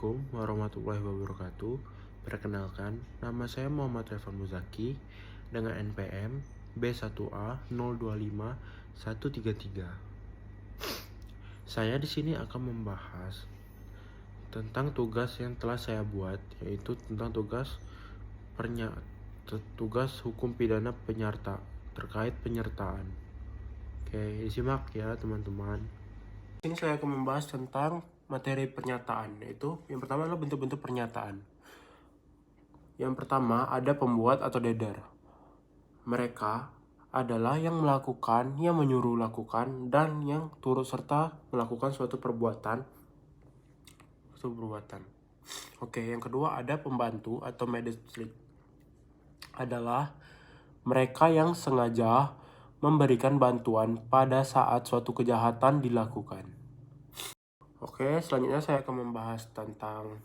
Assalamualaikum warahmatullahi wabarakatuh. Perkenalkan, nama saya Muhammad Revan Muzaki dengan NPM B1A025133. Saya di sini akan membahas tentang tugas yang telah saya buat, yaitu tentang tugas hukum pidana terkait penyertaan. Oke, disimak ya teman-teman. Ini saya akan membahas tentang materi pernyataan, yaitu yang pertama adalah bentuk-bentuk pernyataan. Yang pertama ada pembuat atau leader. Mereka adalah yang melakukan, yang menyuruh lakukan, dan yang turut serta melakukan suatu perbuatan. Oke, yang kedua ada pembantu atau mediator. Adalah mereka yang sengaja memberikan bantuan pada saat suatu kejahatan dilakukan. Oke, selanjutnya saya akan membahas tentang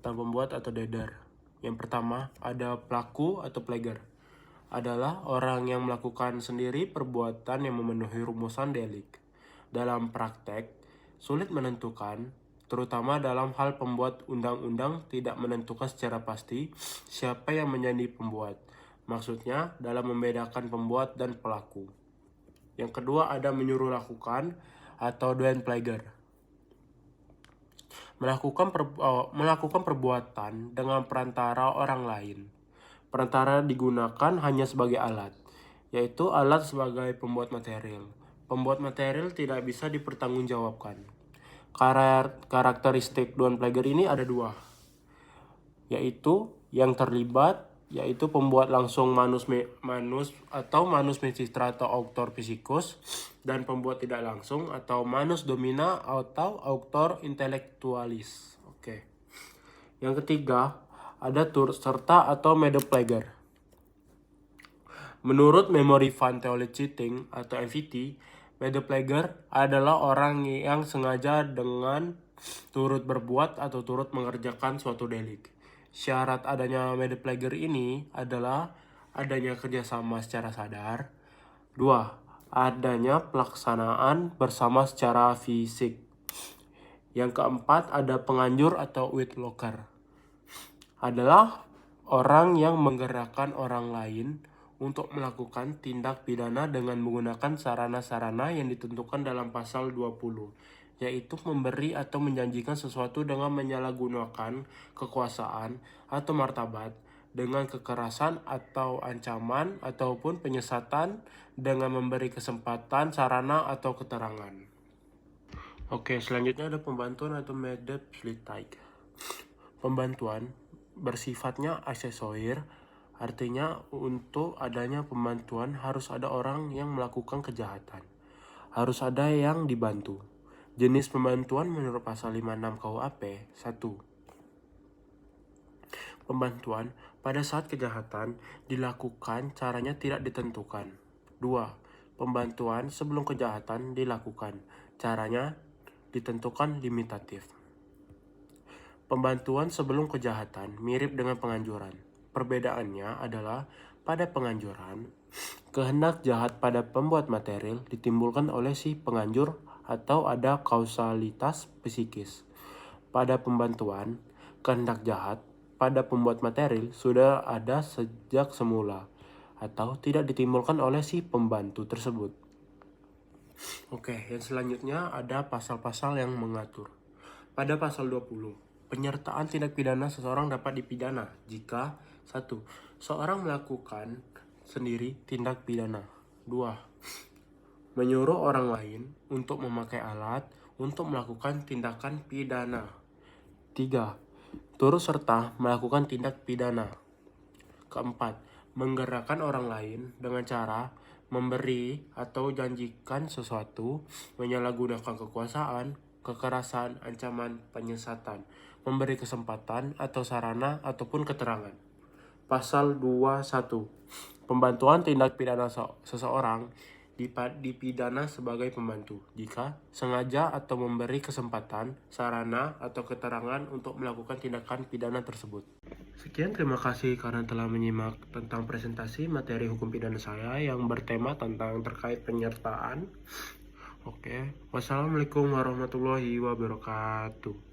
pembuat atau leader. Yang pertama ada pelaku atau plagiar. Adalah orang yang melakukan sendiri perbuatan yang memenuhi rumusan delik. Dalam praktek, sulit menentukan, terutama dalam hal pembuat undang-undang tidak menentukan secara pasti siapa yang menjadi pembuat. Maksudnya dalam membedakan pembuat dan pelaku. Yang kedua ada menyuruh lakukan atau do and plagiar. Melakukan perbuatan dengan perantara orang lain. Perantara digunakan hanya sebagai alat, yaitu alat sebagai pembuat material. Pembuat material tidak bisa dipertanggungjawabkan. Karakteristik do and plagiar ini ada dua, yaitu yang terlibat, yaitu pembuat langsung manus mensitra atau autor psikus, dan pembuat tidak langsung atau manus domina atau autor intelektualis. Oke. Yang ketiga ada turut serta atau media plagiar. Menurut Memory Fund Theory Cheating atau MVT, media plagiar adalah orang yang sengaja dengan turut berbuat atau turut mengerjakan suatu delik. Syarat adanya media plagiar ini adalah adanya kerjasama secara sadar. 2. Adanya pelaksanaan bersama secara fisik. Yang keempat ada penganjur atau witlocker. Adalah orang yang menggerakkan orang lain untuk melakukan tindak pidana dengan menggunakan sarana-sarana yang ditentukan dalam pasal 20, yaitu memberi atau menjanjikan sesuatu dengan menyalahgunakan kekuasaan atau martabat dengan kekerasan atau ancaman ataupun penyesatan dengan memberi kesempatan, sarana atau keterangan. Oke, selanjutnya ada pembantuan atau medepslitai. Pembantuan bersifatnya aksesorir, artinya untuk adanya pembantuan harus ada orang yang melakukan kejahatan. Harus ada yang dibantu. Jenis pembantuan menurut pasal 56 KUHP. 1. Pembantuan pada saat kejahatan dilakukan caranya tidak ditentukan. 2. Pembantuan sebelum kejahatan dilakukan, caranya ditentukan limitatif. Pembantuan sebelum kejahatan mirip dengan penganjuran. Perbedaannya adalah pada penganjuran, kehendak jahat pada pembuat material ditimbulkan oleh si penganjur atau ada kausalitas psikis. Pada pembantuan, kehendak jahat pada pembuat material sudah ada sejak semula atau tidak ditimbulkan oleh si pembantu tersebut. Oke, yang selanjutnya ada pasal-pasal yang mengatur. Pada pasal 20, penyertaan tindak pidana seseorang dapat dipidana jika 1. Seorang melakukan sendiri tindak pidana. 2. Menyuruh orang lain untuk memakai alat untuk melakukan tindakan pidana. 3. Turut serta melakukan tindak pidana. 4. Menggerakkan orang lain dengan cara memberi atau janjikan sesuatu, menyalahgunakan kekuasaan, kekerasan, ancaman, penyesatan, memberi kesempatan atau sarana ataupun keterangan. Pasal 21. Pembantuan tindak pidana seseorang dipidana sebagai pembantu jika sengaja atau memberi kesempatan, sarana, atau keterangan untuk melakukan tindakan pidana tersebut. Sekian, terima kasih karena telah menyimak tentang presentasi materi hukum pidana saya yang bertema tentang terkait penyertaan. Oke. Wassalamualaikum warahmatullahi wabarakatuh.